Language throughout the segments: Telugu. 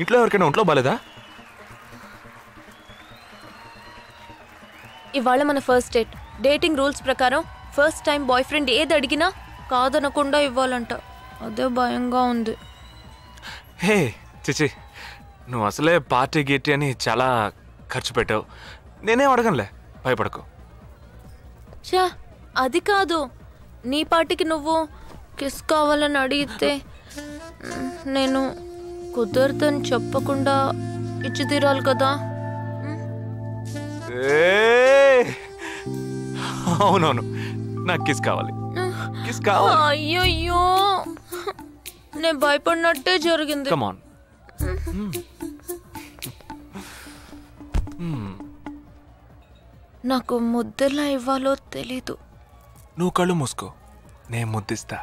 ఇంట్లో ఎవరికైనా ఒంట్లో బాలేదా? ఇవాళ మన ఫస్ట్ డేట్. డేటింగ్ రూల్స్ ప్రకారం ఫస్ట్ టైం బాయ్ ఫ్రెండ్ ఏది అడిగినా కాదనకుండా ఇవ్వాలంట. అదే భయంగా ఉంది. హే చిచి, నువ్వు అసలే పార్టీ గీటీ అని చాలా ఖర్చు పెట్టావు. నేనేం అడగనులే, భయపడకు. చా, అది కాదు. నీ పార్టీకి నువ్వు కిస్ కావాలని అడిగితే నేను కుదరదని చెప్పకుండా ఇచ్చి తీరాలి కదా. అవునవును, నాకు కిస్ కావాలి. కిస్ కావాలి. అయ్యయ్యో, నేను భయపడినట్టే జరిగింది. Come on. నాకు ముద్దెలా ఇవ్వాలో తెలీదు. నువ్వు కళ్ళు మూసుకో, నేను ముద్దిస్తా.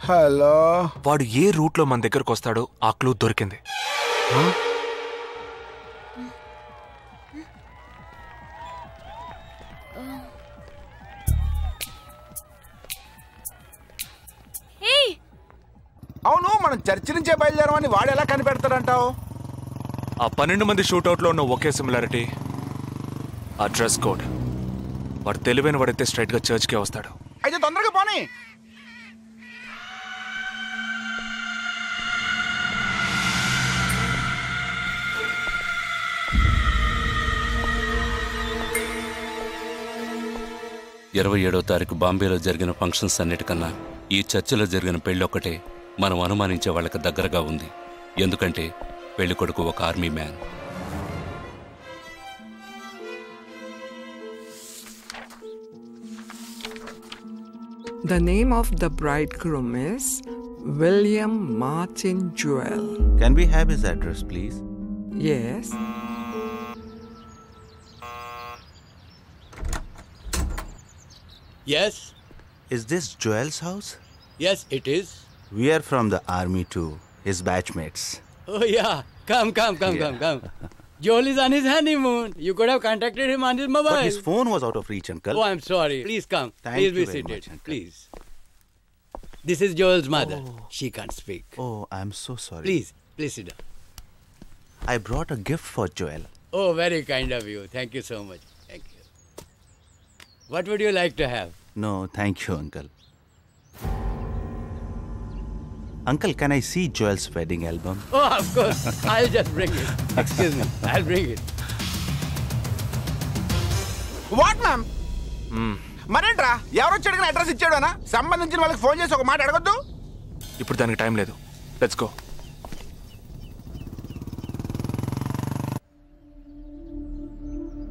హలో. వాడు ఏ రూట్లో మన దగ్గరకు వస్తాడో ఆ క్లూ దొరికింది. అవును, మనం చర్చి నుంచే బయలుదేరమని వాడు ఎలా కనిపెడతాడంటావు? ఆ 12 మంది షూట్అవుట్లో ఉన్న ఒకే సిమిలారిటీ, ఆ డ్రెస్ కోడ్. వాడు తెలివైన వాడైతే స్ట్రైట్గా చర్చ్కే వస్తాడు. అయితే తొందరగా పోనీ. ఇరవై 27వ తారీఖు బాంబేలో జరిగిన ఫంక్షన్స్ అన్నిటికన్నా ఈ చర్చిలో జరిగిన పెళ్ళొక్కటే మనం అనుమానించే వాళ్ళకి దగ్గరగా ఉంది. ఎందుకంటే పెళ్లి కొడుకు ఒక army man. The name of the bridegroom is William Martin Jewell. Can we have his address, please? Yes. Yes. Is this Joel's house? Yes, it is. We are from the army too, his batchmates. Oh yeah. Come. Joel is on his honeymoon. You could have contacted him on his mobile. But his phone was out of reach, uncle. Oh, I'm sorry. Please come. Thank Please you be very seated. much, uncle. Please. This is Joel's mother. She can't speak. Oh, I'm so sorry. Please sit down. I brought a gift for Joel. Oh, very kind of you. Thank you so much. Thank you. What would you like to have? No, thank you, uncle. Uncle, can I see Joel's wedding album? Oh, of course. I'll just bring it. Excuse me. I'll bring it. What ma'am? మరేంట్రా, ఎవరొచ్చి అడిగిన అడ్రస్ ఇచ్చాడనా? సంబంధించిన వాళ్ళకి ఫోన్ చేసి ఒక మాట అడగొద్దు. ఇప్పుడు దానికి టైం లేదు. Let's go.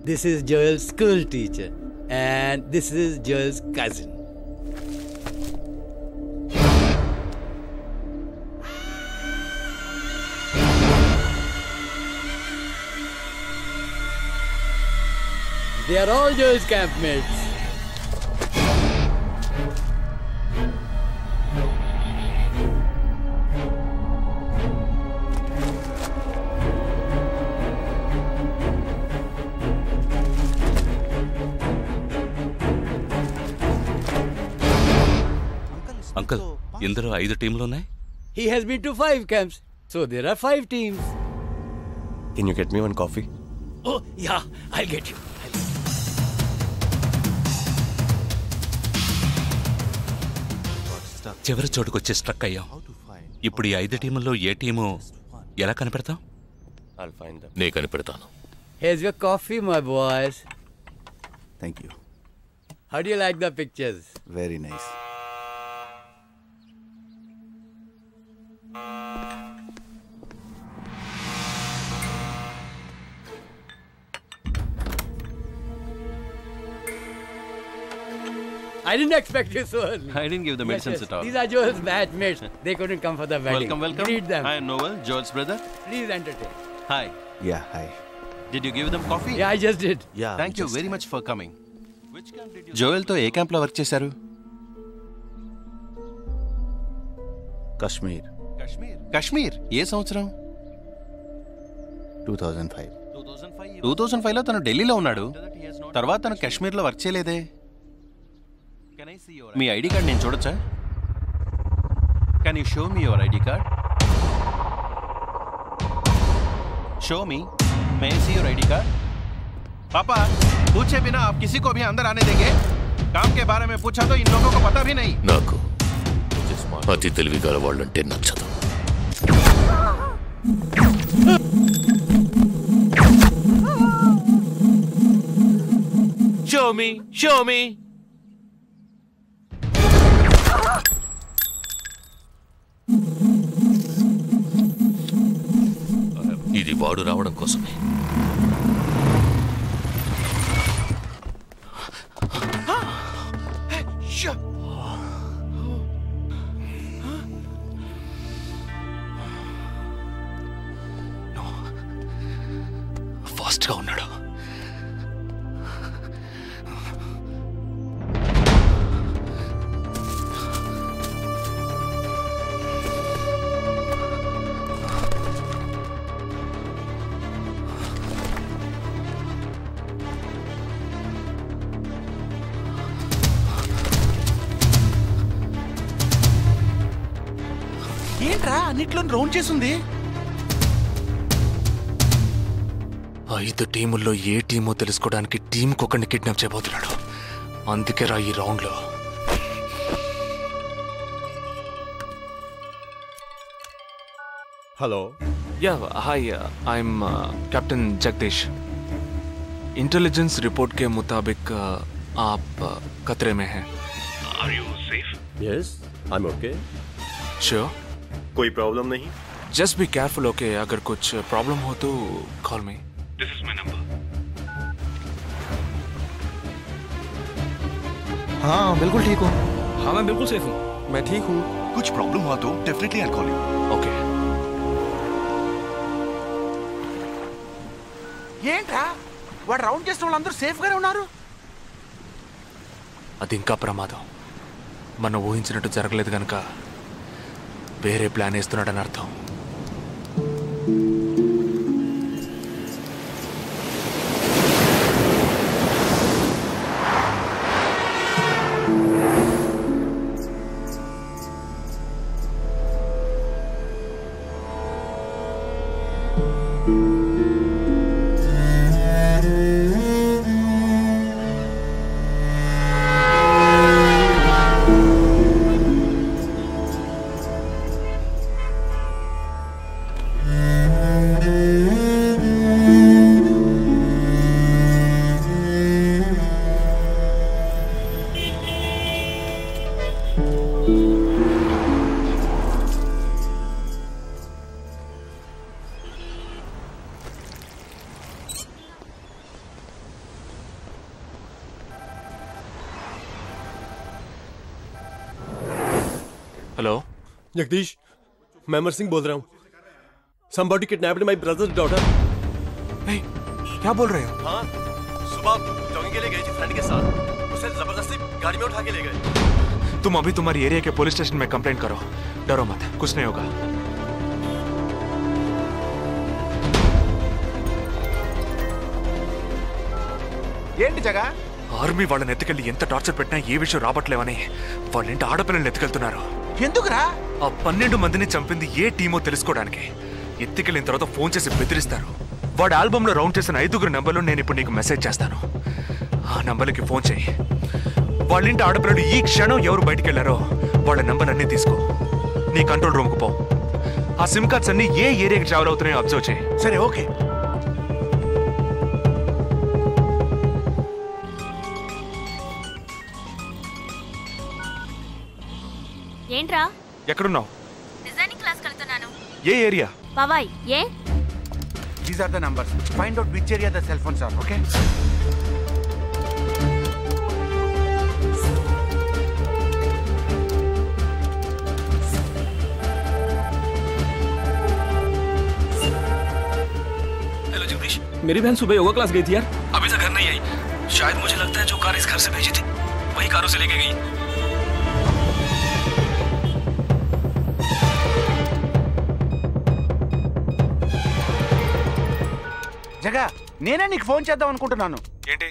This is Joel's school teacher. And this is Joel's cousin. They are all Joel's campmates. Uncle, ఇందులో 5 టీంలున్నాయి. He has been to 5 camps. So there are 5 teams. Can you get me one coffee? Oh, yeah, I'll get you. చివరి చోటుకొచ్చి స్ట్రక్ అయ్యాం. ఇప్పుడు ఈ 5 టీముల్లో ఏ టీము ఎలా కనిపెడతాం? I'll find them. నే కనిపెడతాను. Here's your coffee, my boys. Thank you. How do you like the pictures? Very nice. I didn't expect you so early. I didn't give the medicines at all. These are Joel's batchmates. They couldn't come for the wedding. Welcome. Greet them. I am Noel, Joel's brother. Please entertain. Hi. Yeah, hi. Did you give them coffee? Yeah, I just did. Yeah. Thank you very much for coming. Joel తో ఏ క్యాంప్ లో వర్క్ చేశారు? Kashmir. కాశ్మీర్. ఏ సంవత్సరం? 2005. 2005లో తను ఢిల్లీలో ఉన్నాడు. తర్వాత తను కాశ్మీర్లో వర్క్ చేయలేదే. మీ ఐడి కార్డ్ నేను చూడొచ్చా? Can you show me your ID card? Show मी, मैं सी योर आईडी कार्ड। पापा, पूछे बिना आप किसी को भी अंदर आने देंगे? काम के बारे में पूछा तो इन लोगों को पता भी नहीं। नाको अति తెలివిగల వాళ్ళంటే నచ్చదు। Show me. ఇది వాడు రావడం కోసమే। ఫాస్ట్గా ఉన్నాడు। ఏంట్రా అన్నిట్లో రౌండ్ చేసింది? 5 టీముల్లో ఏ టీమో తెలుసుకోవడానికి టీంకి ఒకరిని కిడ్నాప్ చేయబోతున్నాడు। అందుకే రా ఈ రౌండ్లో। हेलो या hi I am captain Jagdish. Intelligence report के मुताबिक आप खतरे में हैं। Are you safe? Yes I am okay. Sure? कोई प्रॉब्लम नहीं? Just be careful okay. अगर कुछ प्रॉब्लम हो तो call me. This is my number. हाँ बिल्कुल ठीक हूँ। हाँ मैं बिल्कुल सेफ हूँ। मैं ठीक हूँ। कुछ प्रॉब्लम हुआ तो definitely I call you. Okay. ఏంట్రా వాడు రౌండ్ చేసిన వాళ్ళందరూ సేఫ్ గానే ఉన్నారు? అది ఇంకా ప్రమాదం। మనం ఊహించినట్టు జరగలేదు కనుక వేరే ప్లాన్ వేస్తున్నాడని అర్థం। हेलो जगदीश, मैं अमर सिंह बोल रहा हूँ। Somebody kidnapped my brother's daughter। नहीं, क्या बोल रहे हो? हाँ, सुबह जॉगिंग के लिए गई थी फ्रेंड के साथ। उसे जबरदस्ती गाड़ी में उठा के ले गए। तुम अभी तुम्हारी एरिया के पुलिस स्टेशन में कंप्लेंट करो। डरो मत, कुछ नहीं होगा। ఏంటి జగా? ఆర్మీ వాళ్ళని ఎత్తుకెళ్ళి ఎంత టార్చర్ పెట్టినా ఏ విషయం రాబట్లేవని వాళ్ళేంటి ఆడపిల్లల్ని ఎత్తుకెళ్తున్నారు। ఎందుకురా? ఆ 12 మందిని చంపింది ఏ టీమో తెలుసుకోవడానికి। ఎత్తుకెళ్ళిన తర్వాత ఫోన్ చేసి బెదిరిస్తారు। వాడి ఆల్బంలో రౌండ్ చేసిన 5 నెంబర్లు నేను ఇప్పుడు నీకు మెసేజ్ చేస్తాను। ఆ నంబర్లకి ఫోన్ చేయి। వాళ్ళింటి ఆడపిల్లలు ఈ క్షణం ఎవరు బయటికి వెళ్ళారో వాళ్ళ నంబర్ అన్నీ తీసుకో। నీ కంట్రోల్ రూమ్కి పో। ఆ సిమ్ కార్డ్స్ అన్ని ఏ ఏరియాకి ట్రావెల్ అవుతున్నాయో అబ్జర్వ్ చేయి। సరే ఓకే। ఏంట్రా? ఎక్కడున్నావు? డిజైనింగ్ క్లాస్ వెళ్తున్నాను। ఏ ఏరియా? పవాయ్ ఏ? These are the numbers. Find out which area the cell phones are, okay? मेरी बहन सुबह योगा क्लास गई थी यार, अभी तक घर नहीं आई। शायद मुझे लगता है जो कार इस घर से भेजी थी वही कारों से लेके गई। జగా నేనే నీకు ఫోన్ చేద్దాం అనుకుంటున్నాను. ఏంటి?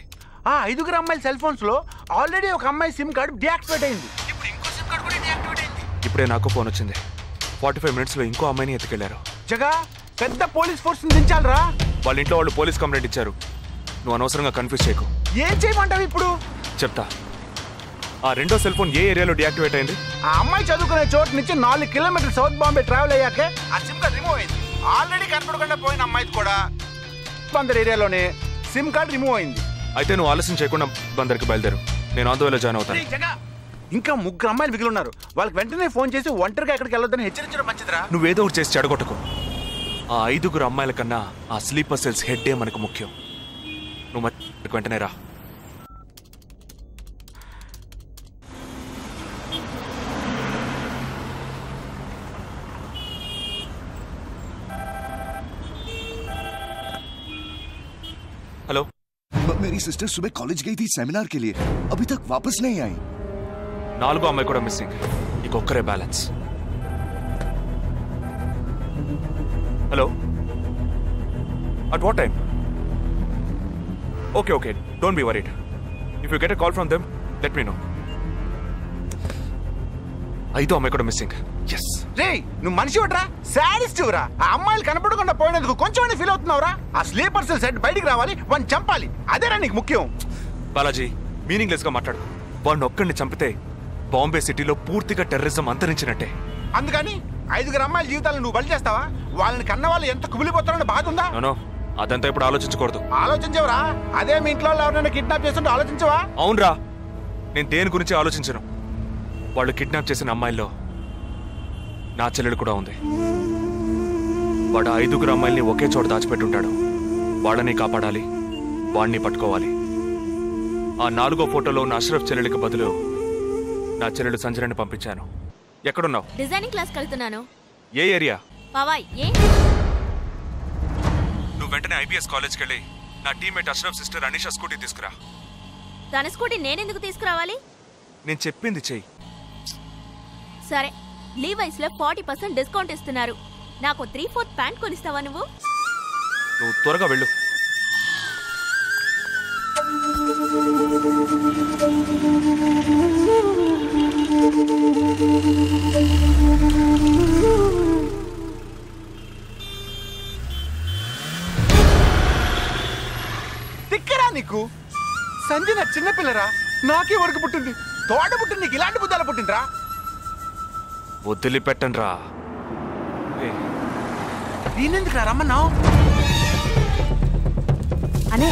ఆ 5 అమ్మాయిల సెల్ ఫోన్స్ లో ఆల్రెడీ ఒక అమ్మాయి సిమ్ కార్డ్ డియాక్టివేట్ అయింది. ఇప్పుడు ఇంకో సిమ్ కార్డ్ కూడా డియాక్టివేట్ అయింది. ఇప్పుడే నాకు ఫోన్ వచ్చింది. 45 మినిట్స్ లో ఇంకో అమ్మాయిని ఎత్తుకెళ్లారు. జగా పెద్ద పోలీస్ ఫోర్స్ దించాలరా. వాళ్ళ ఇంట్లో వాళ్ళు పోలీస్ కంప్లైంట్ ఇచ్చారు. నువ్వు అనవసరంగా కన్ఫ్యూజ్ చేయకు. ఏం చేయమంటావు ఇప్పుడు? చెప్తా. ఆ రెండో సెల్ ఫోన్ ఏ ఏరియాలో డియాక్టివేట్ అయింది? ఆ అమ్మాయి చదువుకునే చోటు నుంచి 4 కిలోమీటర్లు సౌత్ బాంబే ట్రావెల్ అయ్యాకే ఆ సిమ్ కార్డ్ రిమూవ్ అయింది. ఆల్రెడీ కనపడకుండా పోయిన అమ్మాయిది కూడా బందర్ ఏరియాలోనే సిమ్ కార్డ్ రిమూవ్ అయింది. అయితే నువ్వు ఆలస్యం చేయకుండా బందర్కి బయలుదేరు. నేను ఆన్ ద వేలో జాయిన్ అవుతాను. ఇంకా 3 అమ్మాయిలు మిగిలి ఉన్నారు. వాళ్ళకి వెంటనే ఫోన్ చేసి ఒంటరిగా ఎక్కడికి వెళ్ళొద్దని హెచ్చరించడం మంచిదిరా. నువ్వేదో ఒకటి చేసి చెడగొట్టకు. ఆ 5 అమ్మాయిల కన్నా ఆ స్లీపర్ సెల్స్ హెడ్డే మనకు ముఖ్యం. నువ్వు వెంటనే రా. हेलो, मेरी सिस्टर सुबह कॉलेज गई थी सेमिनार के लिए, अभी तक वापस नहीं आई। 4 అమ్మాయి కూడా మిస్సింగ్. ఇంకొక్కరే balance. Hello, at what time? Okay, don't be worried. If you get a call from them, let me know. 5 అమ్మాయి కూడా మిస్సింగ్. ఎస్. రే నువ్వు మనిషి ఒకట్రా, సాడిస్ట్ రా. ఆ అమ్మాయిలు కనపడకుండా పోయినందుకు కొంచెం ఫీల్ అవుతున్నావురా? ఆ స్లీపర్ సెల్ సెట్ బయటికి రావాలి, వాడిని చంపాలి. అదేరా నీకు ముఖ్యం. బాలాజీ, మీనింగ్లెస్ గా మాట్లాడు. వాడిని ఒక్కడిని చంపితే బాంబే సిటీలో పూర్తిగా టెర్రరిజం అంతరించినట్టే. అందుకని 5 అమ్మాయిల జీవితాలను నువ్వు బలి చేస్తావా? వాళ్ళని కన్న వాళ్ళు ఎంత కుమిలిపోతారని బాధ ఉందా? నో, అదంతా ఇప్పుడు ఆలోచించకూడదు. ఆలోచించవరా? అదే మీ ఇంట్లో ఎవరైనా కిడ్నాప్ చేస్తుంటే ఆలోచించవా? అవునరా, నేను దేని గురించి ఆలోచించను. వాళ్ళు కిడ్నాప్ చేసిన అమ్మాయిల్లో నా చెల్లెలు కూడా ఉంది. వాడు 5 అమ్మాయిల్ని ఒకే చోట దాచిపెట్టుంటాడు. వాళ్ళని కాపాడాలి, వాడిని పట్టుకోవాలి. ఆ 4వ ఫోటోలో ఉన్న అష్రఫ్ చెల్లెలికి బదులు నా చెల్లెలు సంజనని పంపించాను. ఎక్కడున్నావు? డిజైనింగ్ క్లాస్ వెళ్తున్నాను. ఏ ఏరియా? పవాయ్. ఏ? నువ్వు వెంటనే ఐబీఎస్ కాలేజ్కి వెళ్ళి నా teammate Ashraf sister Anisha scooty తీసుకురా. తన స్కూటీ నేనెందుకు తీసుకురావాలి? నేను చెప్పింది చెయ్యి. సరే, లీవైస్ లో 40% డిస్కౌంట్ ఇస్తున్నారు. నాకు 3/4 ప్యాంట్ కొనిస్తావా నువ్వు? నువ్వు త్వరగా వెళ్ళు. తిక్కరా నీకు? సంజన చిన్నపిల్లరా, నాకే వరకు పుట్టింది. తోట పుట్టింది, నీకు ఇలాంటి బుద్ధాలు పుట్టిందిరా. వదిలిపెట్టండి రా. నేనెందుకు రమ్మన్నావు? అనే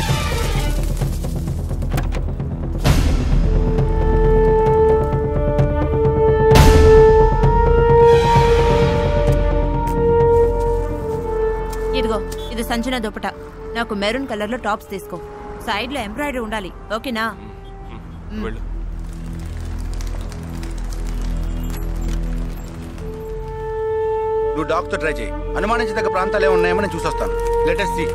ఇదిగో, ఇది సంజన దుపట. నాకు మెరూన్ కలర్ లో టాప్స్ తీసుకో. సైడ్ లో ఎంబ్రాయిడరీ ఉండాలి, ఓకేనా? వెళ్ళు. నువ్వు డాక్టర్ ట్రై చేయి. అనుమానించదగ్గ ప్రాంతాలు ఏమి ఉన్నాయేమో నేను చూసొస్తాను. Latest see.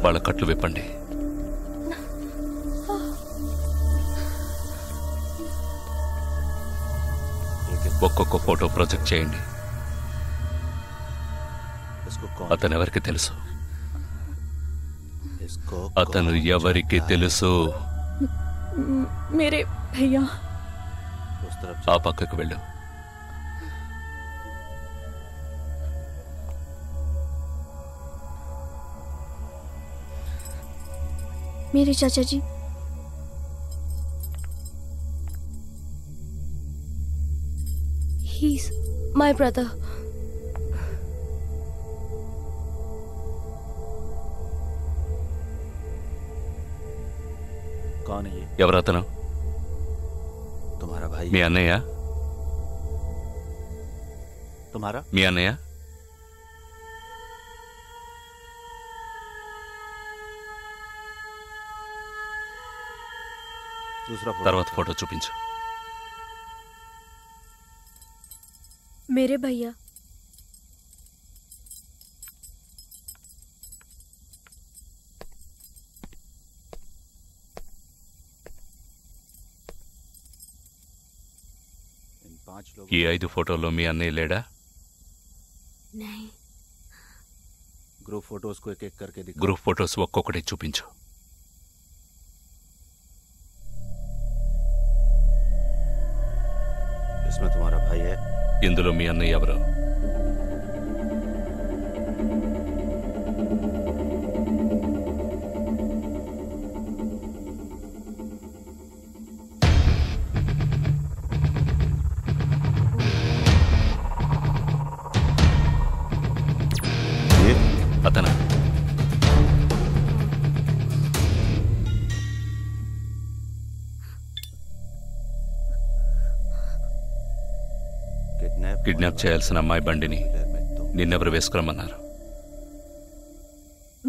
వాళ్ళ కట్లు విప్పండి. ఒక్కొక్క ఫోటో ప్రొజెక్ట్ చేయండి. అతను ఎవరికి తెలుసు? అతను ఎవరికి తెలుసు? మేరే భయ్యా. ఆ పక్కకు వెళ్ళు. मेरे चाचा जी। He's my brother. कौन है ये? ఎవరతను? तुम्हारा भाई? మీ అన్నయ్య? तुम्हारा? మీ అన్నయ్య? दूसरा తర్వాత ఫోటో చూపించు. मेरे भैया. ఈ 5 ఫోటోల్లో మీ అన్నయ్య లేడా? नहीं. ग्रुप फोटोज को एक एक करके दिखा. గ్రూప్ ఫోటోస్ ఒక్కొక్కటి చూపించు. इसमें तुम्हारा भाई है? ఇందులో మీ అన్నయ్య ఎవరు? అతనా? కిడ్నాప్ చేయాల్సిన అమ్మాయి బండిని నిన్నెవరు వేసుకురమ్మన్నారు?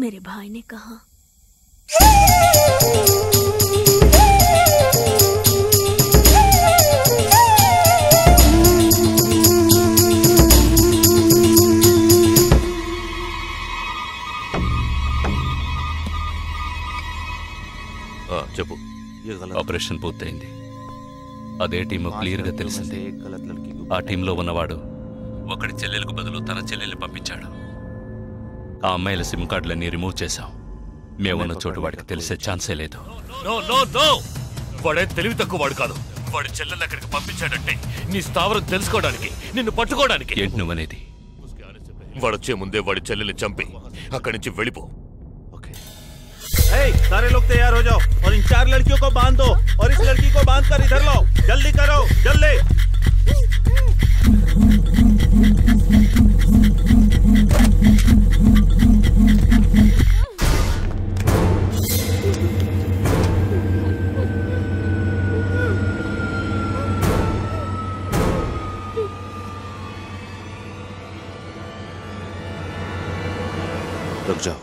मेरे भाई ने कहा. చెప్పు. ఆపరేషన్ పూర్తయింది. అదే టీము క్లియర్గా తెలిసింది. ఆ టీంలో ఉన్నవాడు ఒకడి చెల్లెలకు బదులు తన చెల్లెల్ని పంపించాడు. ఆ అమ్మాయిల సిమ్ కార్డులన్నీ రిమూవ్ చేశాం. మేమున్న చోటు వాడికి తెలిసే ఛాన్సే లేదు. వాడే తెలివి తక్కువ వాడు కాదు. వాడి చెల్లెల్ని అక్కడికి పంపించాడంటే నీ స్థావరం తెలుసుకోవడానికి, నిన్ను పట్టుకోవడానికి. ఏంటి నువ్వనేది? వాడొచ్చే ముందే వాడి చెల్లెల్ని చంపి అక్కడి నుంచి వెళ్ళిపో. सारे लोग तैयार हो जाओ और इन 4 लड़कियों को बांध दो और इस लड़की को बांध कर इधर लो. जल्दी करो, जल्दी. रुक जाओ.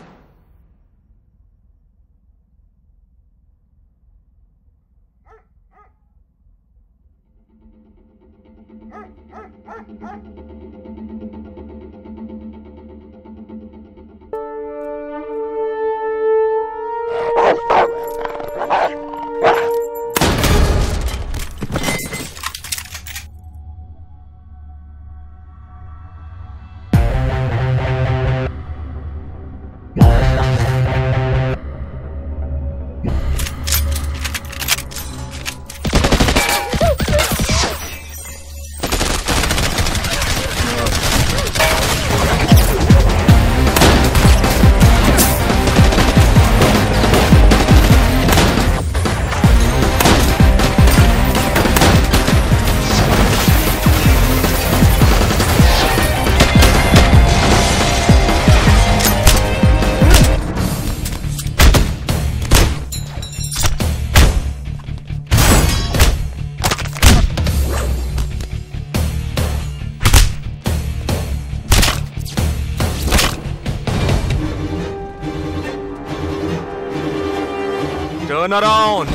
Turn around.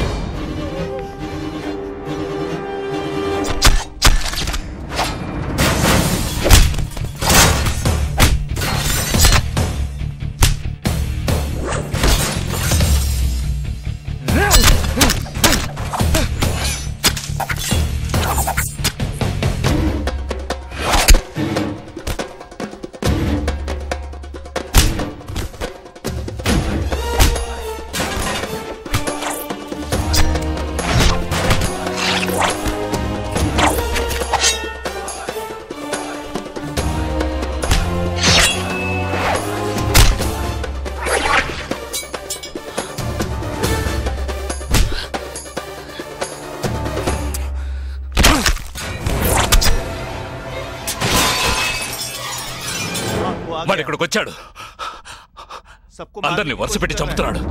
వాడు ఇక్కడికి వచ్చాడు, అందరినీ వరుస పెట్టి చంపుతున్నాడు.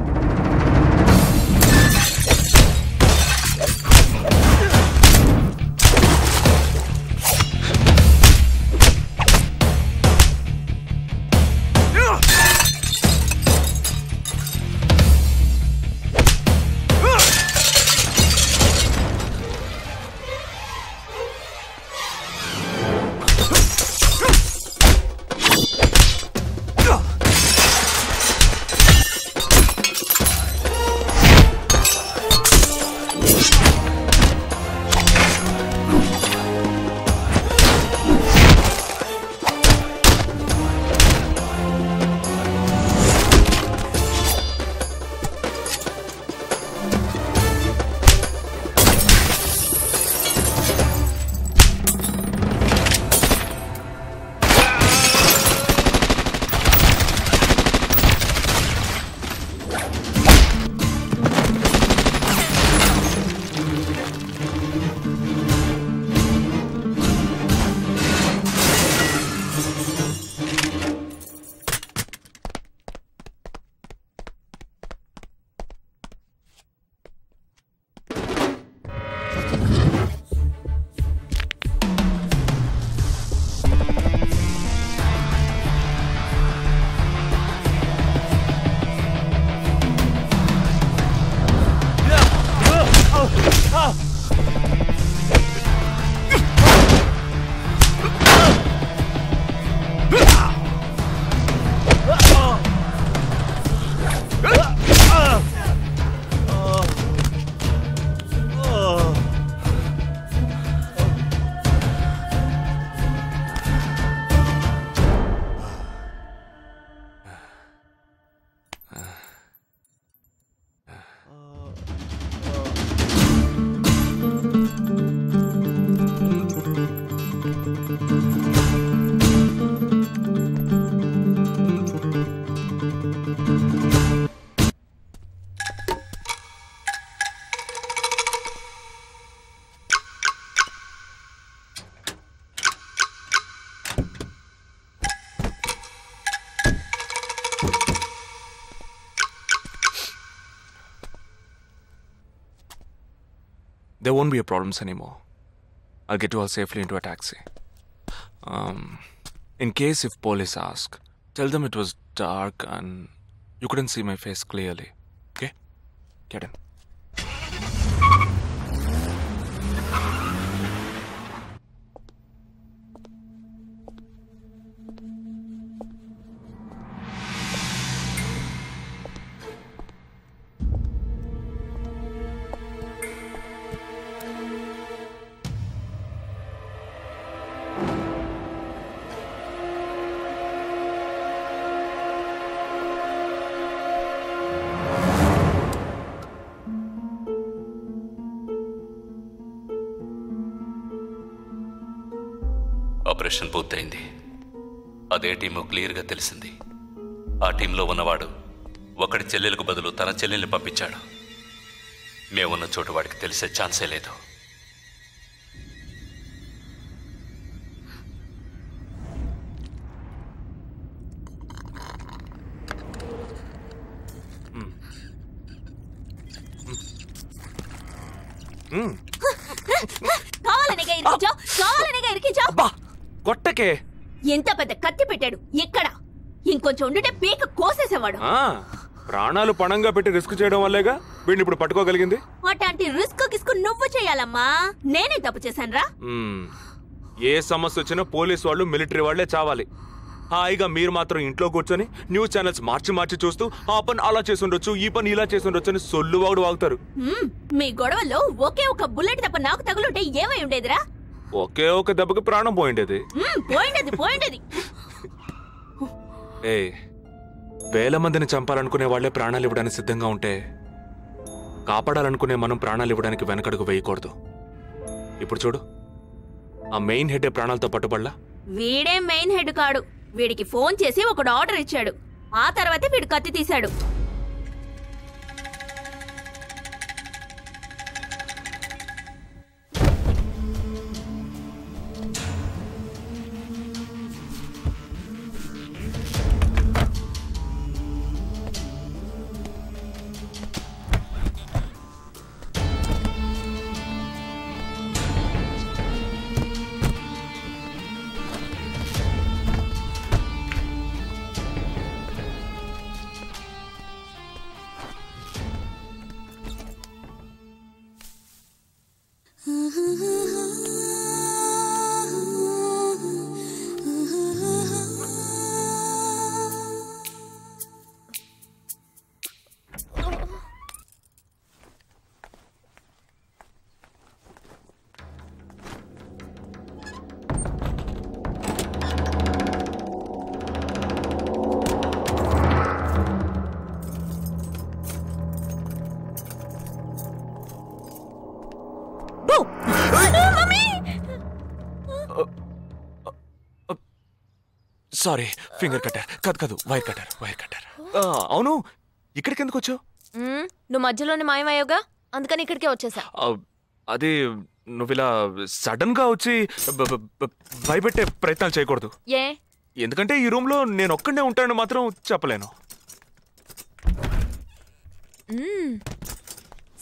There won't be a problems anymore. I'll get you all safely into a taxi. In case if police ask, tell them it was dark and you couldn't see my face clearly. Okay? Get in. Operation పూర్తయింది. అదే టీము క్లియర్గా తెలిసింది. ఆ టీంలో ఉన్నవాడు ఒకడి చెల్లెలకు బదులు తన చెల్లెల్ని పంపించాడు. మేమున్న చోటు వాడికి తెలిసే ఛాన్సే లేదు. కొట్టకే ఎంత పెద్ద కత్తి పెట్టాడు. ఎక్కడ ఇంకొంచెం ఉండుంటే పీక కోసేసేవాడు. ప్రాణాలు పణంగా పెట్టి రిస్క్ చేయడం వల్లేగా వీడిని ఇప్పుడు పట్టుకోగలిగింది. అట్లాంటి రిస్క్ కిస్కు నువ్వు చేయాలమ్మా. నేనే తప్పు చేశానురా. ఏ సమస్య వచ్చినా పోలీసు వాళ్ళు మిలిటరీ వాళ్లే చావాలి. హాయిగా మీరు మాత్రం ఇంట్లో కూర్చొని న్యూస్ ఛానల్స్ మార్చి చూస్తూ ఆ పని అలా చేసుండొచ్చు, ఈ పని ఇలా చేసుండొచ్చు అని సొల్లు వాగుతారు. మీ గొడవలో ఒకే ఒక బుల్లెట్ తప్ప నాకు తగులుంటే ఏమై ఉండేదిరా? ఒకే ఒక దెబ్బకి ప్రాణం పోయిండేది. పోయిండేది. వేల మందిని చంపాలనుకునే వాళ్లే ప్రాణాలు ఇవ్వడానికి సిద్ధంగా ఉంటే కాపాడాలనుకునే మనం ప్రాణాలు ఇవ్వడానికి వెనకడుగు వేయకూడదు. ఇప్పుడు చూడు, ఆ మెయిన్ హెడ్ ప్రాణాలతో పట్టుబడలా. వీడే మెయిన్ హెడ్ కాడు. వీడికి ఫోన్ చేసి ఒకడు ఆర్డర్ ఇచ్చాడు. ఆ తర్వాతే వీడు కత్తి తీశాడు. సారీ, ఫింగర్ కట్టర్ కాదు వైర్ కట్టర్. అవును, ఇక్కడికి ఎందుకు వచ్చావు? నువ్వు మధ్యలోనే మాయమయ్యోగా, అందుకని ఇక్కడికే వచ్చేసా. అదే నువ్వు ఇలా సడన్ గా వచ్చి భయపెట్టే ప్రయత్నాలు చేయకూడదు. ఎందుకంటే ఈ రూమ్ లో నేను ఒక్కడే ఉంటానని మాత్రం చెప్పలేను.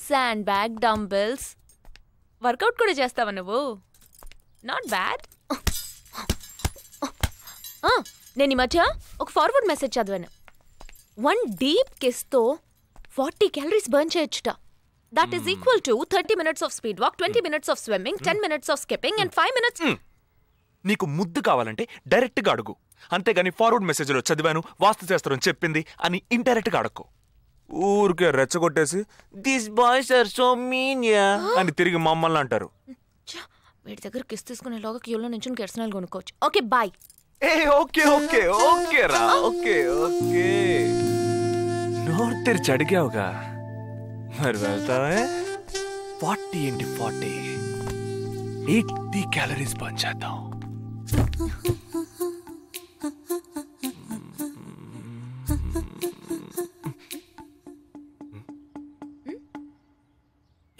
శాండ్ బ్యాగ్, డంబెల్స్, వర్కౌట్ కూడా చేస్తావా నువ్వు? Not bad. నేను ఈ మధ్య ఒక ఫార్వర్డ్ మెసేజ్ చదివాను. 1 డీప్ కిస్తో 40 క్యాలరీస్ బర్న్ చేయొచ్చుట. That is equal to 30 minutes of speed walk, 20 minutes of swimming, 10 minutes of skipping and 5 minutes. నీకు ముద్దు కావాలంటే డైరెక్ట్ గా అడుగు, అంతేగాని ఫార్వర్డ్ మెసేజ్ లో చదివాను, వాస్తు శాస్త్రం చెప్పింది అని ఇండైరెక్ట్ గా అడక్కు. ఊరికే రెచ్చగొట్టేసి this boys are so mean అని తిరిగి మమ్మల్ని అంటారు. వీడి దగ్గర కిస్ తీసుకునేలోగా క్యూలో నుంచి కెర్సనాలు కొనుక్కోవచ్చు. Okay bye. ఓకే రా, ఓకే. నోరు తెరిచి అడిగావుగా, మరి వెళ్తావే? 40 into 40 80 క్యాలరీస్ బర్న్ చేద్దాం.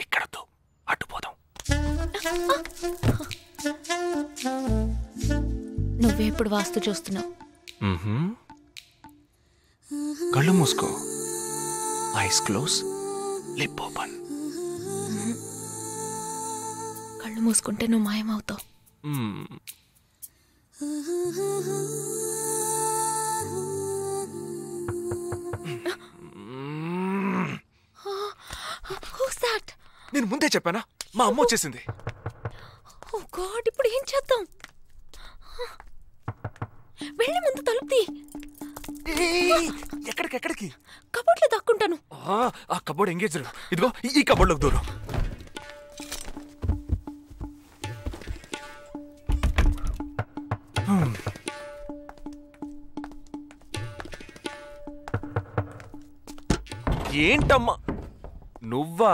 ఇక్కడతో అడ్డుపోదాం. నువ్వే ఇప్పుడు వాస్తు చూస్తున్నావు. కళ్ళు మూసుకో, ఐస్ క్లోజ్, లిప్ ఓపెన్. కళ్ళు మూసుకుంటే నువ్వు మాయమవుతావు. నేను ముందే చెప్పానా, మా అమ్మ వచ్చేసింది. ఓ గాడ్, ఇప్పుడు ఏం చేద్దాం? వెళ్ళి ముందు తలుపు తీ. ఎక్కడికి? కబోర్డ్లో దాక్కుంటాను. ఆ కబోర్డ్ ఎంగేజ్డ్. ఇదిగో ఈ కబోర్డ్లోకి దూరం. ఏంటమ్మా నువ్వా?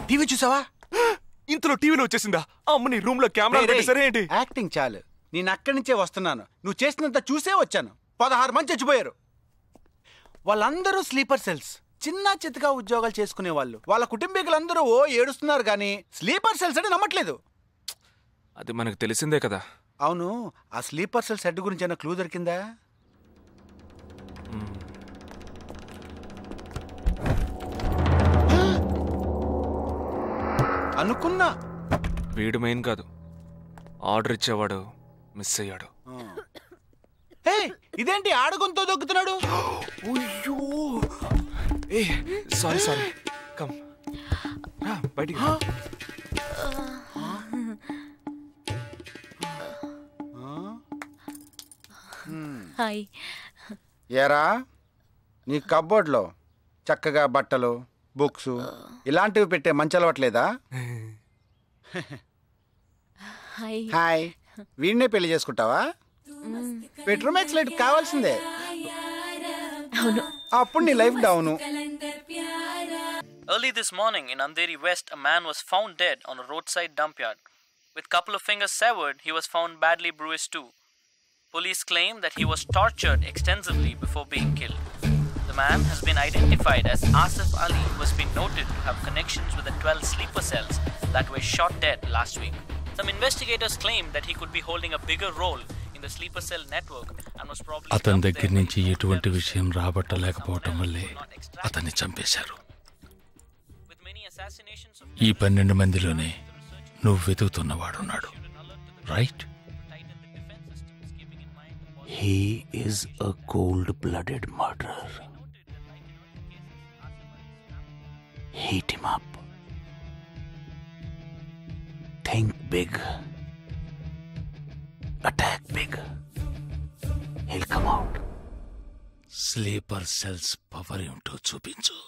టీవీ చూసావా? ఇంతలో టీవీలో వచ్చేసిందా? అమ్మ నీ రూమ్ లో కెమెరా పెట్టేసరే ఏంటి? యాక్టింగ్ చాలు, నేను అక్కడి నుంచే వస్తున్నాను. నువ్వు చేసినంత చూసే వచ్చాను. 16 మంది చచ్చిపోయారు. వాళ్ళందరూ స్లీపర్ సెల్స్, చిన్న చితగా ఉద్యోగాలు చేసుకునే వాళ్ళు. వాళ్ళ కుటుంబీకులందరూ ఏడుస్తున్నారు కానీ స్లీపర్ సెల్స్ అని నమ్మట్లేదు. అది మనకు తెలిసిందే కదా. అవును, ఆ స్లీపర్ సెల్స్ హెడ్ గురించి ఏమైనా క్లూ దొరికిందా? అనుకున్నా. వీడు మెయిన్ కాదు, ఆర్డర్ ఇచ్చేవాడు మిస్ అయ్యాడు. ఇదేంటి ఆడుగుంతో దొక్కుతున్నాడు? సారీ కమ్ బయటికి. హాయ్. ఏరా, నీ కబోర్డ్లో చక్కగా బట్టలు, బుక్స్ ఇలాంటివి పెట్టే మంచి అలవాట్లేదా? హాయ్. వీడినే పెళ్లి చేసుకుంటావా? బెడ్రూమ్ ఎక్సలెంట్ కావాల్సిందే. అప్పుడు నీ life down. Early this morning in Andheri West, a man was found dead on a roadside dump yard. With couple of fingers severed, he was found badly bruised too. Police claim that he was tortured extensively before being killed. The man has been identified as Asif Ali, who has been noted to have connections with the 12 sleeper cells that were shot dead last week. Some investigators claim that he could be holding a bigger role in the sleeper cell network and was probably అతని దగ్గర నుంచి ఎటువంటి విషయం రాబట్టలేకపోవటం వల్లే అతన్ని చంపేశారు. ఈ 12 మందిలోనే నువ్వు వెతుకుతున్నవాడున్నాడు, right? He is a cold-blooded murderer. Heat him up. Think big. Attack big. He'll come out. Sleeper cells power ఏమిటో చూపించు.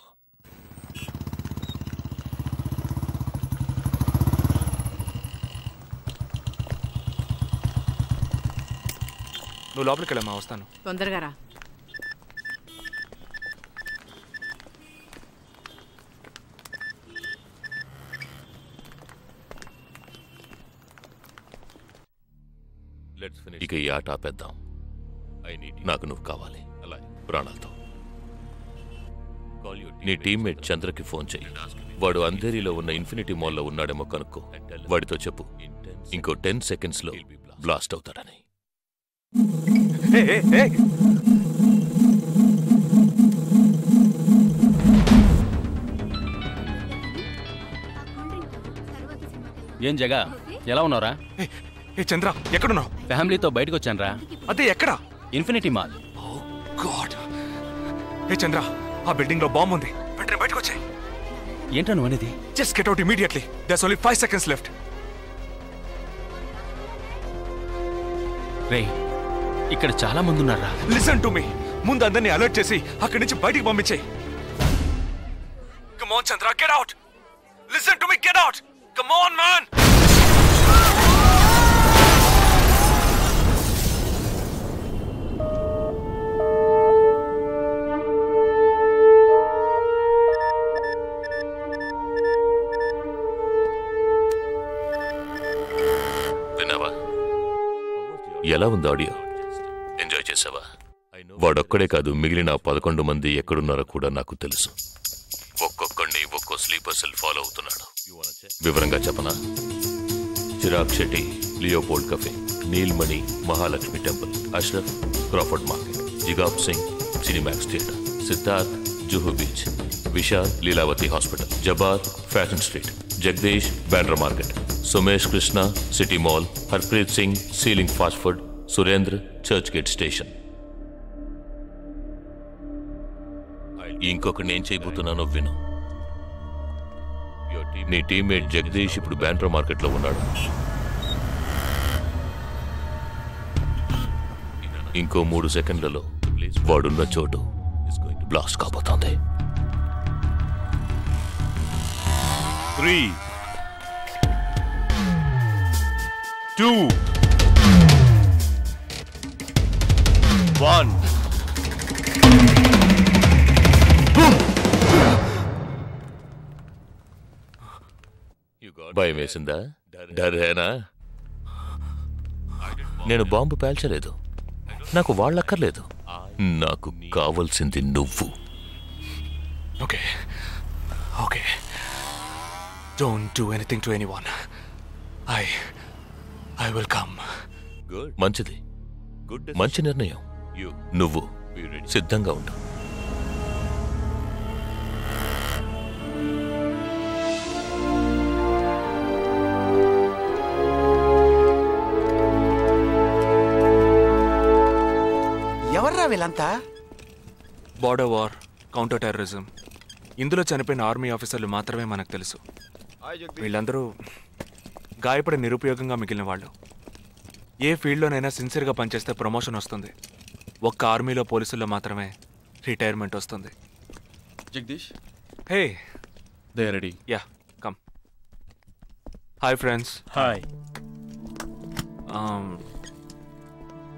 నువ్వు లోపలికి వెళ్ళమ్మా, వస్తాను. తొందరగా రా. ఇక ఈ ఆట ఆపేద్దాం. నాకు నువ్వు కావాలి ప్రాణాలతో. నీ టీమ్మేట్ చంద్రకి ఫోన్ చెయ్యి. వాడు అంధేరిలో ఉన్న ఇన్ఫినిటీ మాల్లో ఉన్నాడేమో కనుక్కో. వాడితో చెప్పు ఇంకో 10 సెకండ్స్లో బ్లాస్ట్ అవుతాడని. ఏం జగా, ఎలా ఉన్నారా? చంద్ర, ఎక్కడున్నావు? ఫ్యామిలీతో బయటకు వచ్చాను రా. అదే ఎక్కడ? Infinity mall. గాడ్. ఏ చంద్ర, ఆ బిల్డింగ్ లో బాంబు ఉంది. వెంటనే బయటకు వచ్చాయి. ఏంటో నువ్వు అనేది? Just get out immediately. There's only 5 seconds left. రే, ఇక్కడ చాలా మంది ఉన్నారా? Listen to me. ముందు అందరినీ అలర్ట్ చేసి అక్కడి నుంచి బయటికి పంపించేయి. Come on Chandra, get out. Listen to me, get out. Come on man. ఎలా ఉంది ఆడియో? ఎంజాయ్ చేసావా? వాడొక్కడే కాదు, మిగిలిన 11 మంది ఎక్కడున్నారో కూడా నాకు తెలుసు. ఒక్కొక్కడిని ఒక్కో స్లీపర్ సెల్ ఫాలో అవుతున్నాడు. వివరంగా చెప్పనా? Chirag Shetty, Leopold cafe, Neelmani, Mahalakshmi temple, Ashraf, Crawford market, Jigab Singh, Cinemax theatre, Siddharth, Juhu beach, Vishal, Lilavati hospital, Jabar, fashion street, Jagdish, Bandra market, Sumesh Krishna, city mall, Harpreet Singh, ceiling fast food, Surendra, Churchgate station. ఇంకొకటి నేను చేయబోతున్నానో విను. నీ టీమ్మేట్ జగదీష్ ఇప్పుడు బ్యాండ్రా మార్కెట్లో ఉన్నాడు. ఇంకో 3 సెకండ్లలో వాడున్న చోటు బ్లాస్ట్ కాబోతోంది. 3, 2, 1. భయం వేసిందా? డరేనా? నేను బాంబు పేల్చలేదు. నాకు వాళ్ళక్కర్లేదు. నాకు కావలసింది నువ్వు. Okay, okay. Don't do anything to anyone. I will come. మంచిది, మంచి నిర్ణయం. నువ్వు సిద్ధంగా ఉండు. ఎవర్రా వీళ్ళంతా? బార్డర్ వార్, కౌంటర్ టెర్రరిజం, ఇందులో చనిపోయిన ఆర్మీ ఆఫీసర్లు మాత్రమే మనకు తెలుసు. వీళ్ళందరూ గాయపడి నిరుపయోగంగా మిగిలిన వాళ్ళు. ఏ ఫీల్డ్లోనైనా సిన్సియర్గా పనిచేస్తే ప్రమోషన్ వస్తుంది. ఒక్క ఆర్మీలో పోలీసుల్లో మాత్రమే రిటైర్మెంట్ వస్తుంది. Jagdish, hey, they are ready. Yeah, come. Hi friends. Hi.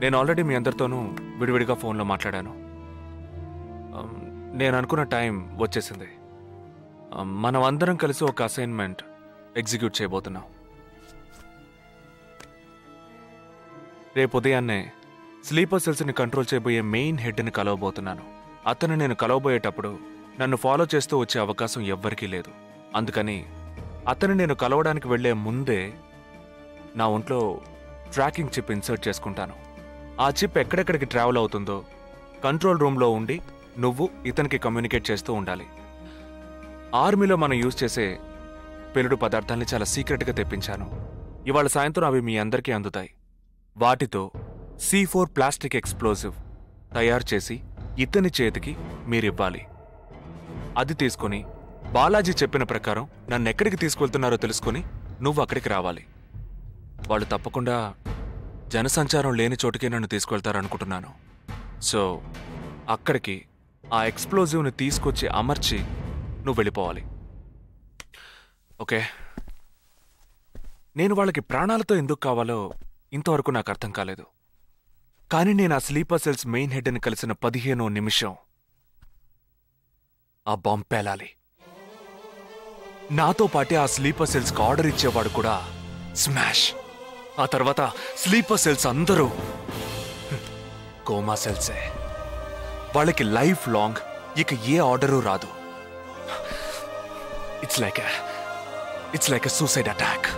నేను ఆల్రెడీ మీ అందరితోనూ విడివిడిగా ఫోన్లో మాట్లాడాను. నేను అనుకున్న టైం వచ్చేసింది. మనం అందరం కలిసి ఒక అసైన్మెంట్ ఎగ్జిక్యూట్ చేయబోతున్నాం. రేపు ఉదయాన్నే స్లీపర్ సెల్స్ని కంట్రోల్ చేయబోయే మెయిన్ హెడ్ని కలవబోతున్నాను. అతను నేను కలవబోయేటప్పుడు నన్ను ఫాలో చేస్తూ వచ్చే అవకాశం ఎవ్వరికీ లేదు. అందుకని అతను నేను కలవడానికి వెళ్లే ముందే నా ఒంట్లో ట్రాకింగ్ చిప్ ఇన్సర్ట్ చేసుకుంటాను. ఆ చిప్ ఎక్కడెక్కడికి ట్రావెల్ అవుతుందో కంట్రోల్ రూమ్లో ఉండి నువ్వు ఇతనికి కమ్యూనికేట్ చేస్తూ ఉండాలి. ఆర్మీలో మనం యూజ్ చేసే పెలుడు పదార్థాలని చాలా సీక్రెట్గా తెప్పించాను. ఇవాళ సాయంత్రం అవి మీ అందరికీ అందుతాయి. వాటితో C4 ప్లాస్టిక్ ఎక్స్ప్లోజివ్ తయారు చేసి ఇతని చేతికి మీరివ్వాలి. అది తీసుకుని బాలాజీ చెప్పిన ప్రకారం నన్ను ఎక్కడికి తీసుకెళ్తున్నారో తెలుసుకుని నువ్వు అక్కడికి రావాలి. వాళ్ళు తప్పకుండా జనసంచారం లేని చోటుకే నన్ను తీసుకెళ్తారనుకుంటున్నాను. సో అక్కడికి ఆ ఎక్స్ప్లోజివ్ని తీసుకొచ్చి అమర్చి నువ్వు వెళ్ళిపోవాలి. ఓకే? నేను వాళ్ళకి ప్రాణాలతో ఎందుకు కావాలో ఇంతవరకు నాకు అర్థం కాలేదు. కానీ నేను ఆ స్లీపర్ సెల్స్ మెయిన్ హెడ్ని కలిసిన 15వ నిమిషం ఆ బాంబ్ పేలాలి. నాతో పాటే ఆ స్లీపర్ సెల్స్కి ఆర్డర్ ఇచ్చేవాడు కూడా స్మాష్. ఆ తర్వాత స్లీపర్ సెల్స్ అందరూ కోమా సెల్సే. వాళ్ళకి లైఫ్ లాంగ్ ఇక ఏ ఆర్డరు రాదు. It's like a suicide attack.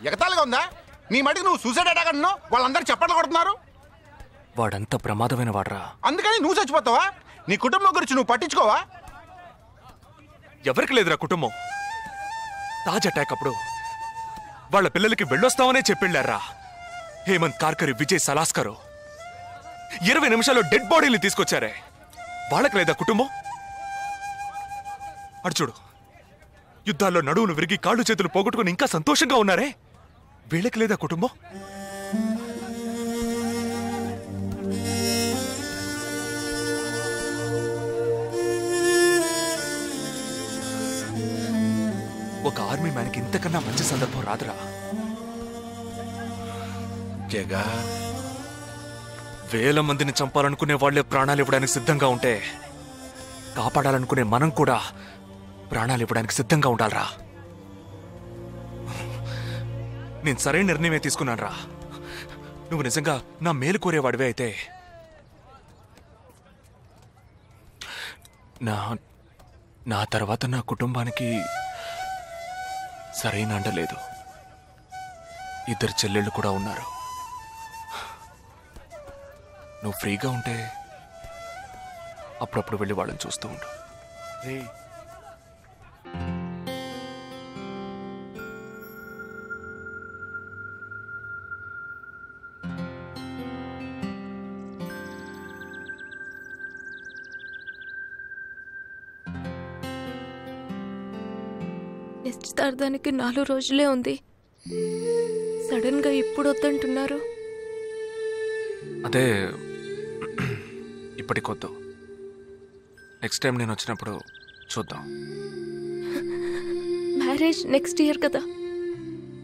ఎగతాళిగా ఉందా? నీ మటుకు నువ్వు సూసైడ్ అటాక్ అంటున్నావు, వాళ్ళందరూ చప్పట్లు కొడుతున్నారు. వాడంత ప్రమాదమైన వాడరా. అందుకని నువ్వు చచ్చిపోతావా? నీ కుటుంబం గురించి నువ్వు పట్టించుకోవా? ఎవరికి లేదురా కుటుంబం. తాజ్ అటాక్ అప్పుడు వాళ్ళ పిల్లలకి వెళ్ళొస్తామనే చెప్పెళ్ళారా. హేమంత్ కార్కరి, విజయ్ సలాస్కరు 20 నిమిషాల్లో డెడ్ బాడీని తీసుకొచ్చారే. వాళ్ళకి లేదా కుటుంబం? అడు చూడు, యుద్ధాల్లో నడువును విరిగి కాళ్ళు చేతులు పోగొట్టుకుని ఇంకా సంతోషంగా ఉన్నారే. వీళ్ళకి లేదా కుటుంబం? ఒక ఆర్మీ మ్యాన్కి ఇంతకన్నా మంచి సందర్భం రాదురా. జగా, వేల మందిని చంపాలనుకునే వాళ్లే ప్రాణాలు ఇవ్వడానికి సిద్ధంగా ఉంటే కాపాడాలనుకునే మనం కూడా ప్రాణాలు ఇవ్వడానికి సిద్ధంగా ఉండాలరా. నేను సరైన నిర్ణయమే తీసుకున్నాను రా. నువ్వు నిజంగా నా మేలు కోరేవాడివే అయితే నా తర్వాత నా కుటుంబానికి సరైన అండ లేదు. 2 చెల్లెళ్ళు కూడా ఉన్నారు. నువ్వు ఫ్రీగా ఉంటే అప్పుడప్పుడు వెళ్ళి వాళ్ళని చూస్తూ ఉండు. నిశ్చితార్థానికి 4 రోజులే ఉంది. సడన్ గా ఇప్పుడు వద్దంటున్నారు. అదే ఇప్పటికొద్దు. నెక్స్ట్ టైం నేను వచ్చినప్పుడు చూద్దాం. మ్యారేజ్ నెక్స్ట్ ఇయర్ కదా,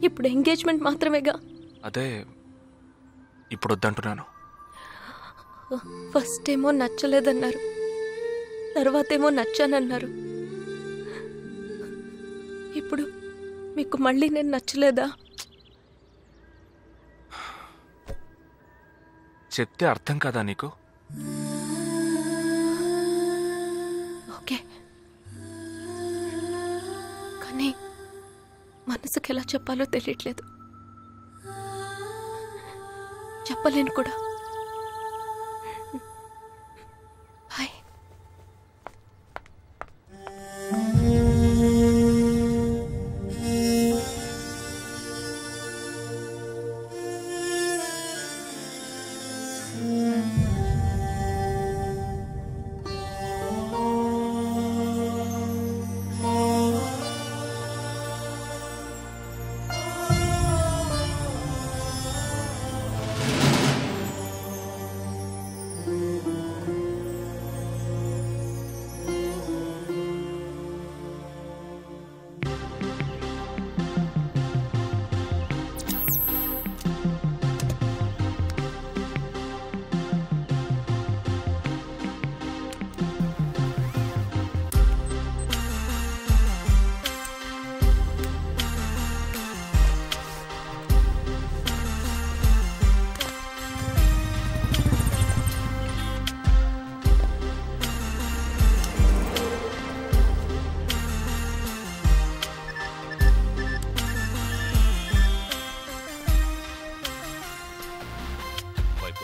ఇప్పుడు ఎంగేజ్మెంట్ మాత్రమేగా. అదే ఇప్పుడు వద్దంటున్నాను. ఫస్ట్ ఏమో నచ్చలేదన్నారు, తర్వాతేమో నచ్చానన్నారు. ఇప్పుడు మీకు మళ్ళీ నేను నచ్చలేదా? చెప్తే అర్థం కాదా నీకు? ఓకే, కానీ మనసుకి ఎలా చెప్పాలో తెలియట్లేదు. చెప్పలేను కూడా. హాయ్.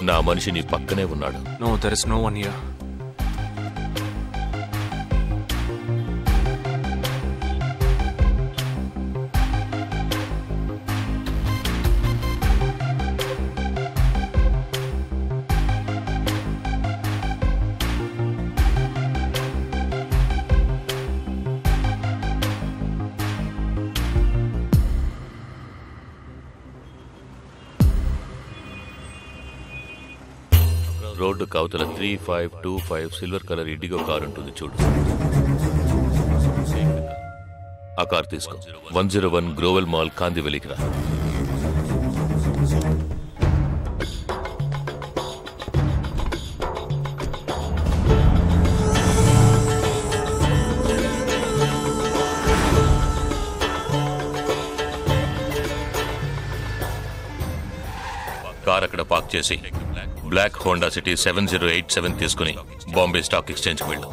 నా మనిషి నీ పక్కనే ఉన్నాడు. No, there is no one here. Road కవతల 3525 సిల్వర్ కలర్ ఇండిగో కార్ ఉంటుంది చూడు. ఆ కార్ తీసుకో. 101 గ్రోవెల్ మాల్ కాందివెలికి రా. కార్ అక్కడ పార్క్ చేసి బ్లాక్ హోండా సిటీ 7087 తీసుకుని బాంబే స్టాక్ ఎక్స్చేంజ్కి వెళ్ళు.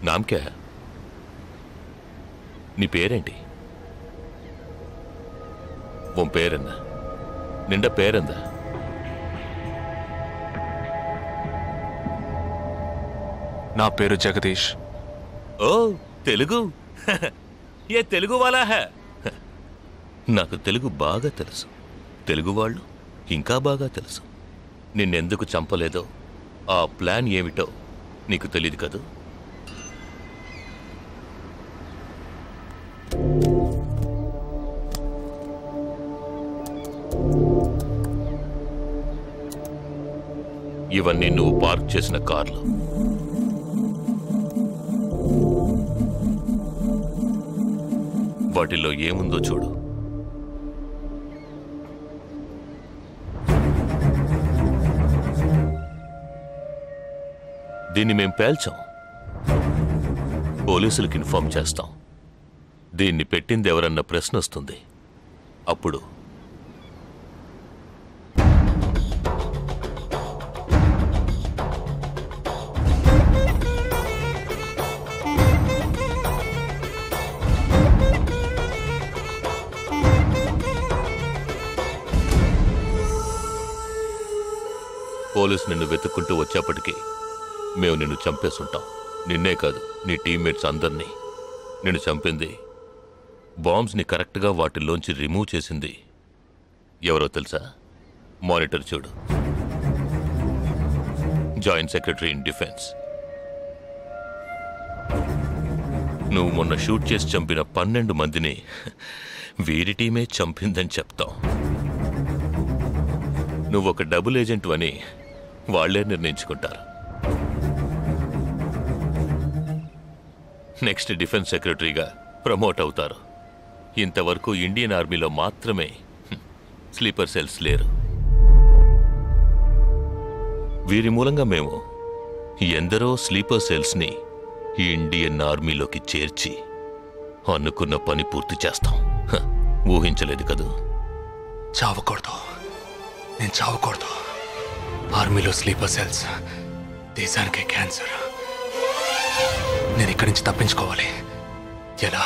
నామ్ క్యా హై? నీ పేరేంటి? ఉన్ పేరెన్న? నిండ పేరెంద? నా పేరు జగదీష్. ఓ తెలుగు. ఏ తెలుగు వాలా హై? నాకు తెలుగు బాగా తెలుసు. తెలుగు వాళ్ళు ఇంకా బాగా తెలుసు. నిన్నెందుకు చంపలేదో ఆ ప్లాన్ ఏమిటో నీకు తెలియదు కదూ? ఇవన్నీ నువ్వు పార్క్ చేసిన కార్లు. వాటిల్లో ఏముందో చూడు. దీన్ని మేం పేల్చాం. పోలీసులకు ఇన్ఫార్మ్ చేస్తాం. దీన్ని పెట్టింది ఎవరన్న ప్రశ్న వస్తుంది. అప్పుడు పోలీసు నిన్ను వెతుక్కుంటూ వచ్చేప్పటికీ మేము నిన్ను చంపేసుంటాం. నిన్నే కాదు, నీ టీమ్మేట్స్ అందరినీ. నిన్ను చంపింది, బాంబ్స్ని కరెక్ట్గా వాటిల్లోంచి రిమూవ్ చేసింది ఎవరో తెలుసా? మానిటర్ చూడు. Joint secretary in defence. నువ్వు మొన్న షూట్ చేసి చంపిన 12 మందిని వీరి టీమే చంపిందని చెప్తాం. నువ్వొక డబుల్ ఏజెంట్ అని వాళ్లే నిర్ణయించుకుంటారు. నెక్స్ట్ డిఫెన్స్ సెక్రటరీగా ప్రమోట్ అవుతారు. ఇంతవరకు ఇండియన్ ఆర్మీలో మాత్రమే స్లీపర్ సెల్స్ లేరు. వీరి మూలంగా మేము ఎందరో స్లీపర్ సెల్స్ని ఇండియన్ ఆర్మీలోకి చేర్చి అనుకున్న పని పూర్తి చేస్తాం. ఊహించలేదు కదూ? చావకూడదు, నేను చావకూడదు. ఆర్మీలో స్లీపర్ సెల్స్ దేశానికే క్యాన్సర్. నేను ఇక్కడి నుంచి తప్పించుకోవాలి. ఎలా?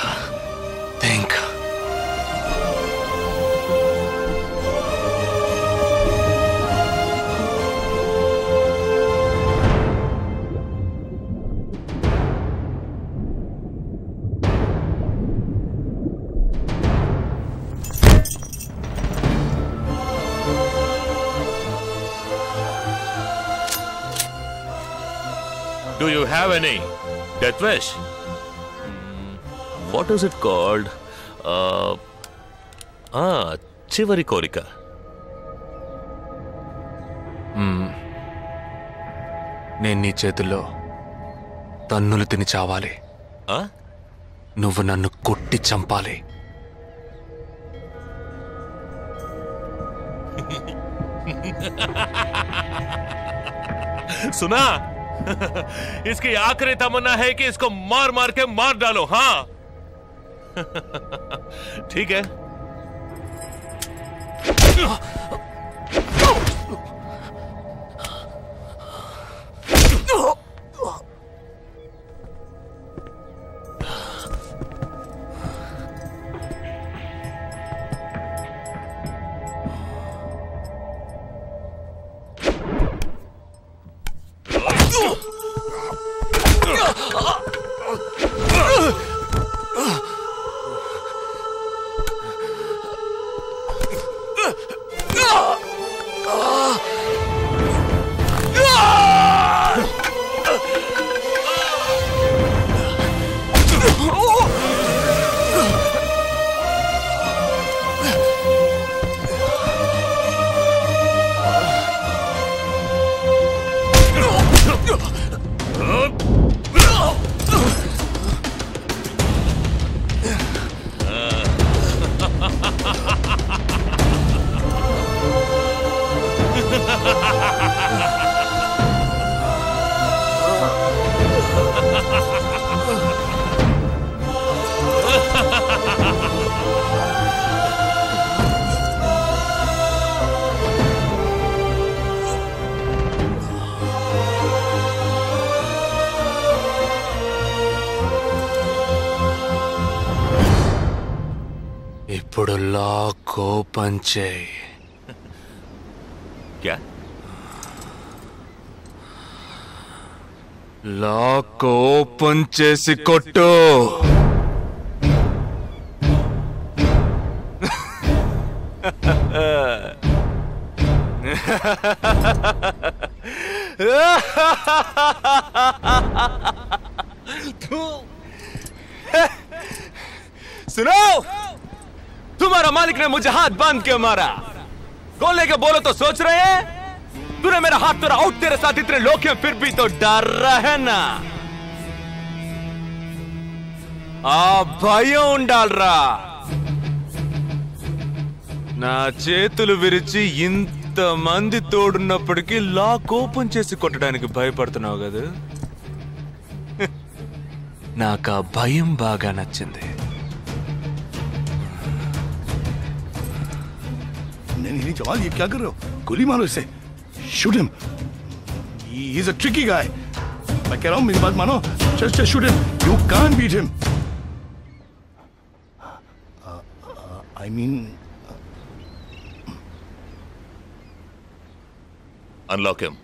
Think. Do you have any death wish? What is it called? చివరి కోరిక. నేను నీ చేతుల్లో తన్నులు తిని చావాలి. నువ్వు నన్ను కొట్టి చంపాలి. सुना? इसकी आखिरी तमन्ना है कि इसको मार मार के मार डालो. हाँ ठीक है. ఇప్పుడు లాక్ ఓపెన్ చేయి. क्या? లాక్ ఓపెన్ చేసి కొట్టు. सुनो, तुम्हारा मालिक ने मुझे हाथ बांध के मारा। कौन लेके बोलो तो सोच रहे हैं? तूने मेरा हाथ तोड़ा आउट, तेरे साथ इतने लोग हैं फिर भी तो डर रहा है ना? భయం ఉండాలరా. నా చేతులు విరిచి ఇంతమంది తోడున్నప్పటికీ లాక్ ఓపెన్ చేసి కొట్టడానికి భయపడుతున్నావు కదా? నాకు ఆ భయం బాగా నచ్చింది. नहीं जवान, ये क्या कर रहे हो? गोली मारो इसे. Shoot him. He is a tricky guy. मैं कह रहा हूं, मेरी बात मानो. Just shoot him. You can't beat him. I mean, unlock him.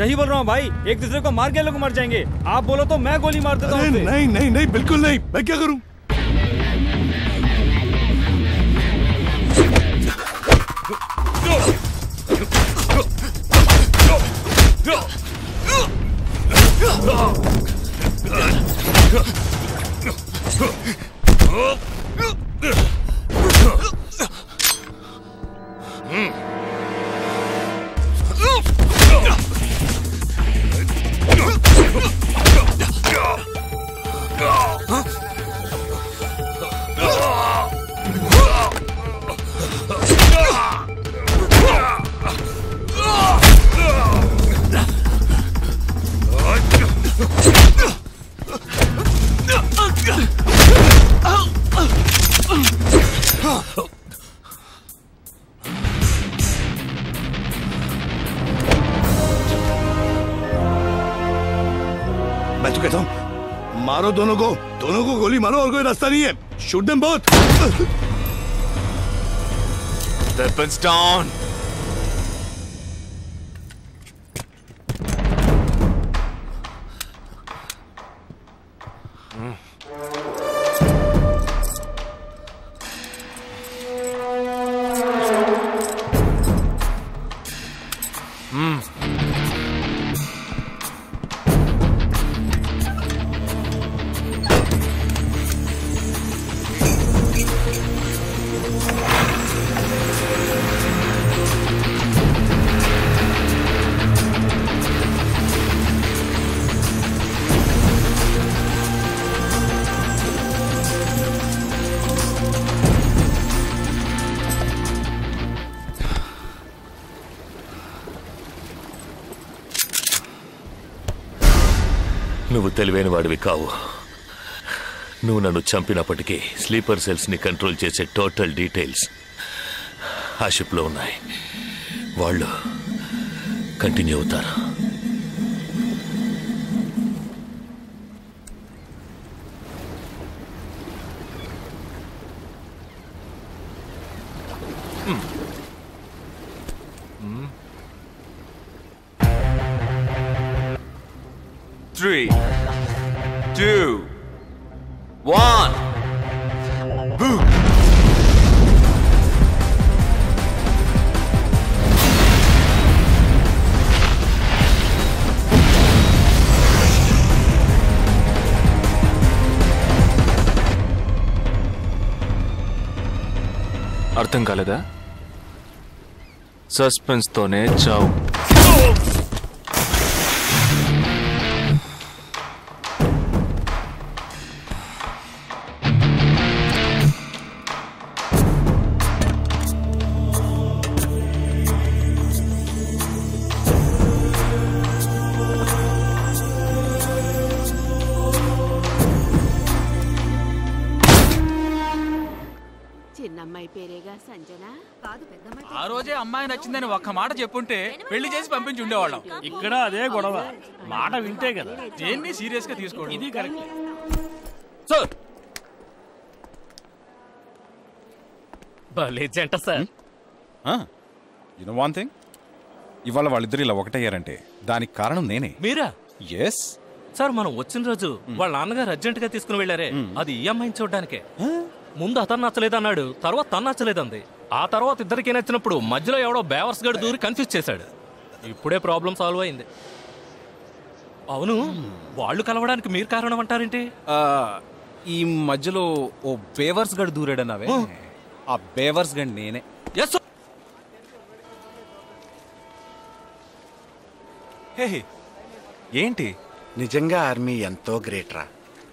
सही बोल रहा हूँ भाई, एक दूसरे को मार के लोग मर जाएंगे. आप बोलो तो मैं गोली मार देता हूँ. नहीं नहीं नहीं, बिल्कुल नहीं. मैं क्या करूँ? मैं तो कहता हूँ मारो दोनों को गोली मारो और कोई रास्ता नहीं है. Shoot them both. Weapons down. నువ్వు తెలివైన వాడివి కావు. నువ్వు నన్ను చంపినప్పటికీ స్లీపర్ సెల్స్ని కంట్రోల్ చేసే టోటల్ డీటెయిల్స్ ఆ షిప్లో ఉన్నాయి. వాళ్ళు కంటిన్యూ అవుతారు. Three, 2, 1. Boom. అర్థం కాలేదా? సస్పెన్స్తోనే చావు. చిన్నమ్మాయి పేరేగా సంజన కాదు పెద్దమ్మాయి. ఆ రోజే అమ్మాయి నచ్చిందని ఒక్క మాట చెప్పుంటే పెళ్లి చేసి పంపించి ఉండేవాళ్ళం. ఇక్కడ అదే గొడవ, మాట వింటే కదా. దేన్ని సీరియస్ గా తీసుకోండి. ఇది కరెక్ట్ సార్. భలే జంట sir. You know one thing, ఇవాళ వాళ్ళిద్దరు ఇలా ఒకటయ్యారంటే దానికి కారణం నేనే. మీరా? ఎస్ సార్, మనం వచ్చిన రోజు వాళ్ళ నాన్నగారు అర్జెంట్ గా తీసుకుని వెళ్ళారే, అది ఈ అమ్మాయిని చూడడానికే. ముందు అతను నచ్చలేదన్నాడు, తర్వాత తను నచ్చలేదంది. ఆ తర్వాత ఇద్దరికి నచ్చినప్పుడు మధ్యలో ఎవడో బేవర్స్ గడు దూరి కన్ఫ్యూజ్ చేశాడు. ఇప్పుడే ప్రాబ్లం సాల్వ్ అయింది. అవును, వాళ్ళు కలవడానికి మీరు కారణం అంటారేంటి? ఈ మధ్యలో ఓ బేవర్స్ గడు దూరాడన్నావే, ఆ బేవర్స్ గడు నేనే. ఎస్. హే, ఏంటి? నిజంగా ఆర్మీ ఎంతో గ్రేట్ రా.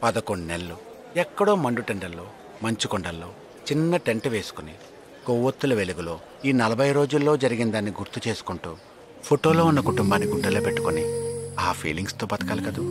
11 నెలలు ఎక్కడో మండుటెండల్లో మంచు కొండల్లో చిన్న టెంట్ వేసుకుని కొవ్వొత్తుల వెలుగులో ఈ 40 రోజుల్లో జరిగిన దాన్ని గుర్తు చేసుకుంటూ ఫోటోలో ఉన్న కుటుంబాన్ని గుండెల్లో పెట్టుకొని ఆ ఫీలింగ్స్తో బతకాలి కదూ.